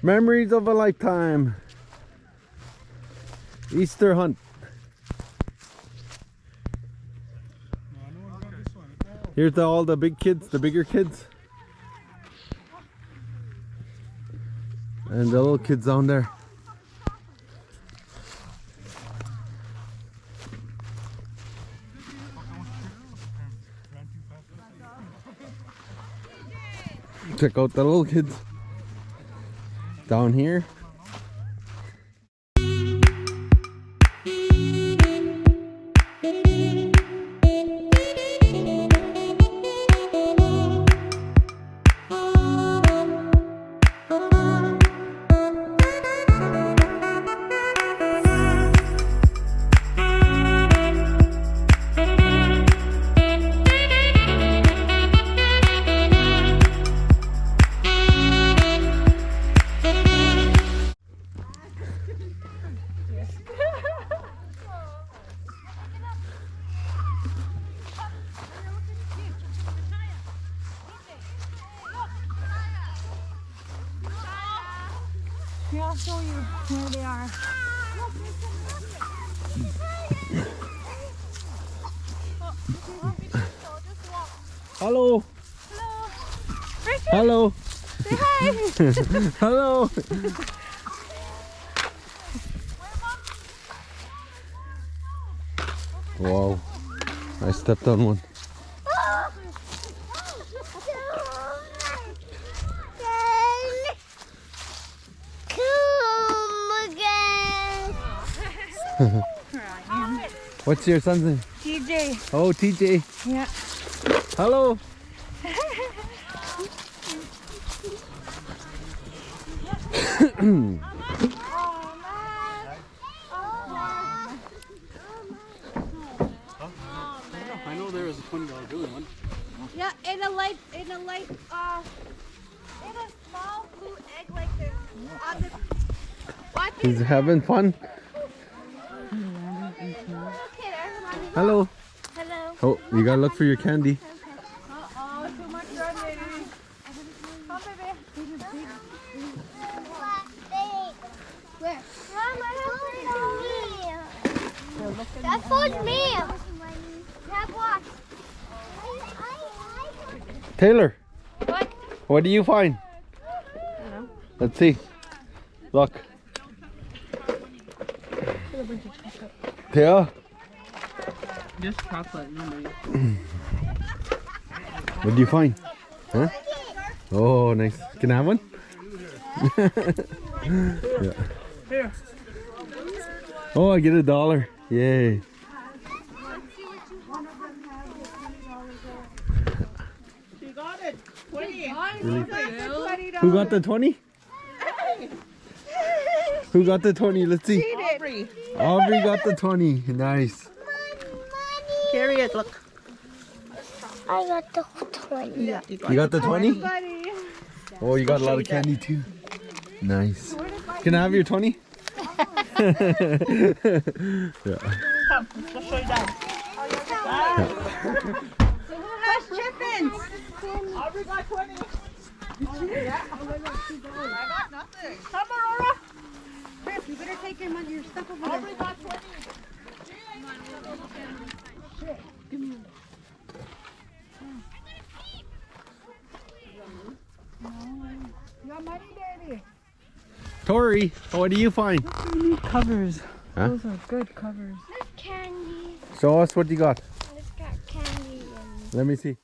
Memories of a lifetime. Easter hunt. Here's all the big kids, the bigger kids. And the little kids down there. Check out the little kids down here. Here, I'll show you where they are. Hello. Hello. Hello. Say hi. Hello. Wow. I stepped on one. What's your son's name? TJ. Oh, TJ. Yeah. Hello. I know there was a $20 bill in one. Yeah, in a small blue egg like this. On the, what He's having fun. Hello. Hello. Oh, you gotta look for your candy. Uh-oh, too much running. Come, baby. Where? That's for me. Have what? Taylor, What? what do you find? Let's see. Look. Yeah. Just chocolate, nobody. What do you find? Huh? Oh, nice. Can I have one? Yeah. Here. Oh, I get $1. Yay. She got it. 20. Really? Who got the 20? Who got the 20? Let's see. Aubrey. Aubrey got the 20. Nice. Carry it, look. I got the 20. Yeah, You got the 20? Buddy. Oh, you got a lot of candy too. Nice. Can I have your 20? Yeah. Come, let's show you that. Who has chickens? Aubrey got 20. Yeah. I got nothing. Come, Aurora. Chris, you better take your stuff over there. Aubrey got 20. Give me You got money, baby. Tori, what do you find? Covers. Huh? Those are good covers. Candy. Show us what you got. It's got candy in it. Let me see.